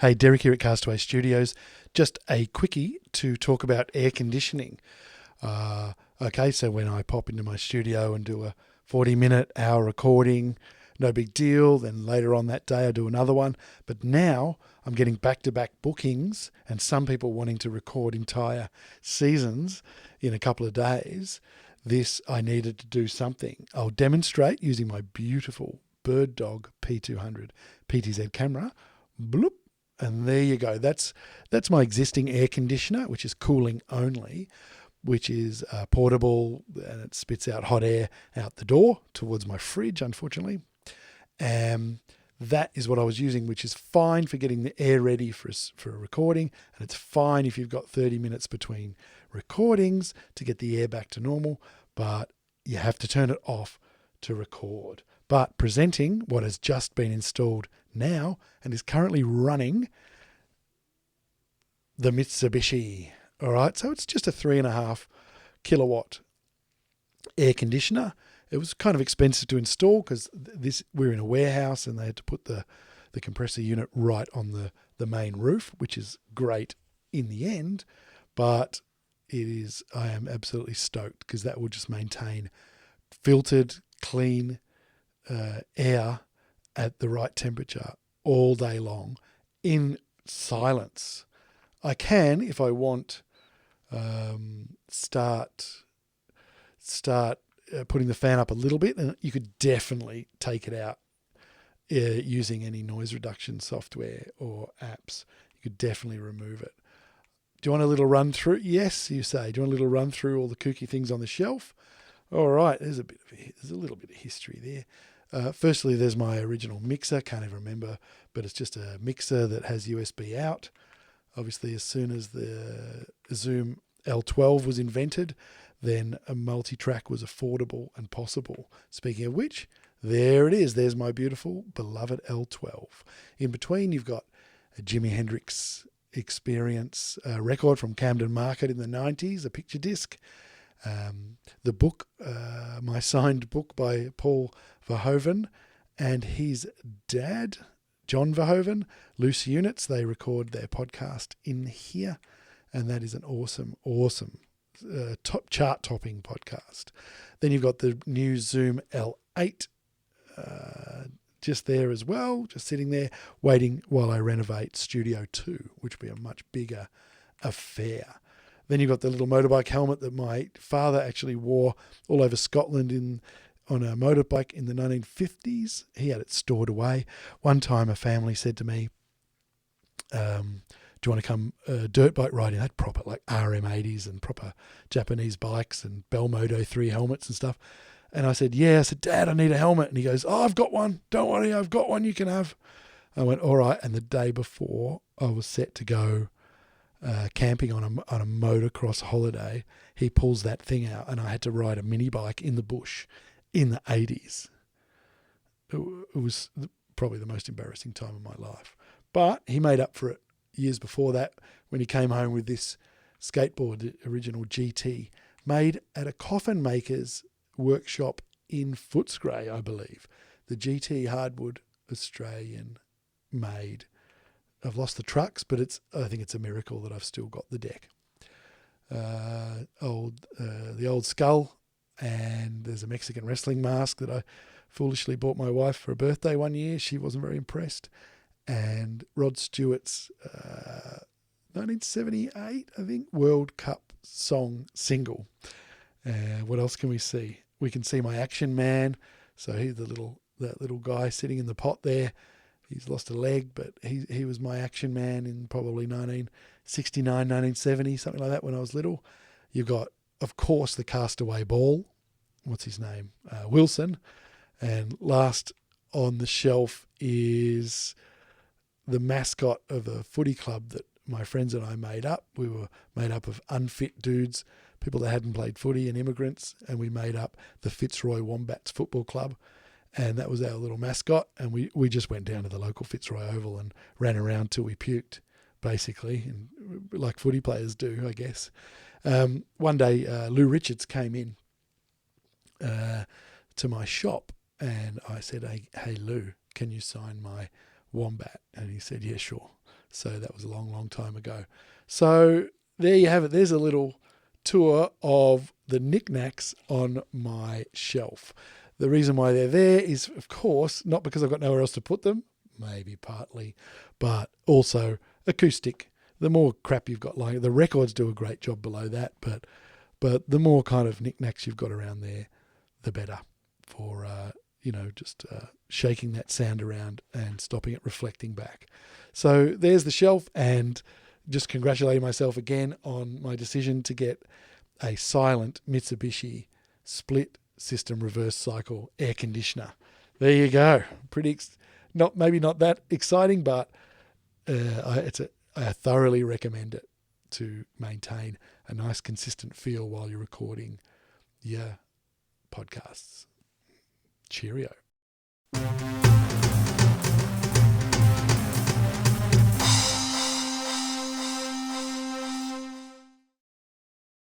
Hey, Derek here at Castaway Studios. Just a quickie to talk about air conditioning. Okay, so when I pop into my studio and do a 40-minute hour recording, no big deal. Then later on that day I do another one. But now I'm getting back-to-back bookings and some people wanting to record entire seasons in a couple of days. I needed to do something. I'll demonstrate using my beautiful Bird Dog P200 PTZ camera. Bloop. And there you go. That's my existing air conditioner, which is cooling only, which is portable, and it spits out hot air out the door towards my fridge, unfortunately. That is what I was using, which is fine for getting the air ready for a recording, and it's fine if you've got 30 minutes between recordings to get the air back to normal, but you have to turn it off to record. But presenting what has just been installed now and is currently running the Mitsubishi. All right, so it's just a 3.5 kilowatt air conditioner. It was kind of expensive to install because we're in a warehouse and they had to put the compressor unit right on the main roof, which is great in the end. But I am absolutely stoked because that will just maintain filtered, clean air at the right temperature all day long in silence. I can, if I want, start putting the fan up a little bit, and you could definitely take it out using any noise reduction software or apps. You could definitely remove it. Do you want a little run through? Yes, you say. Do you want a little run through all the kooky things on the shelf? All right, there's a little bit of history there. Firstly, there's my original mixer. Can't even remember, but it's just a mixer that has USB out. Obviously, as soon as the Zoom L12 was invented, then a multi-track was affordable and possible. Speaking of which, there it is. There's my beautiful, beloved L12. In between, you've got a Jimi Hendrix Experience record from Camden Market in the 90s, a picture disc. The book, my signed book by Paul Verhoeven and his dad, John Verhoeven, Loose Units. They record their podcast in here, and that is an awesome top chart-topping podcast. Then you've got the new Zoom L8 just there as well, just sitting there waiting while I renovate Studio 2, which will be a much bigger affair. Then you've got the little motorbike helmet that my father actually wore all over Scotland on a motorbike in the 1950s. He had it stored away. One time a family said to me, do you want to come dirt bike riding? That proper like RM80s and proper Japanese bikes and Bell Moto 3 helmets and stuff. And I said, yeah. I said, Dad, I need a helmet. And he goes, oh, I've got one. Don't worry, I've got one you can have. I went, all right. And the day before I was set to go camping on a motocross holiday, he pulls that thing out and I had to ride a mini bike in the bush in the 80s. It was probably the most embarrassing time of my life. But he made up for it years before that when he came home with this skateboard, the original GT, made at a coffin maker's workshop in Footscray, I believe. The GT hardwood Australian made. I've lost the trucks, but I think it's a miracle that I've still got the deck. The old skull, and there's a Mexican wrestling mask that I foolishly bought my wife for a birthday one year. She wasn't very impressed. And Rod Stewart's 1978, I think, World Cup song single. What else can we see? We can see my Action Man. So he's that little guy sitting in the pot there. He's lost a leg, but he was my Action Man in probably 1969, 1970, something like that when I was little. You've got, of course, the Castaway ball. What's his name? Wilson. And last on the shelf is the mascot of a footy club that my friends and I made up. We were made up of unfit dudes, people that hadn't played footy and immigrants, and we made up the Fitzroy Wombats Football Club. And that was our little mascot. And we just went down to the local Fitzroy Oval and ran around till we puked, basically, and like footy players do, I guess. One day, Lou Richards came in to my shop, and I said, hey, Lou, can you sign my wombat? And he said, yeah, sure. So that was a long, long time ago. So there you have it. There's a little tour of the knickknacks on my shelf. The reason why they're there is, of course, not because I've got nowhere else to put them, maybe partly, but also acoustic. The more crap you've got lying, the records do a great job below that, but the more kind of knickknacks you've got around there, the better for just shaking that sound around and stopping it reflecting back. So there's the shelf, and just congratulating myself again on my decision to get a silent Mitsubishi split system reverse cycle air conditioner. There you go. Maybe not that exciting, but I thoroughly recommend it to maintain a nice consistent feel while you're recording your podcasts. Cheerio.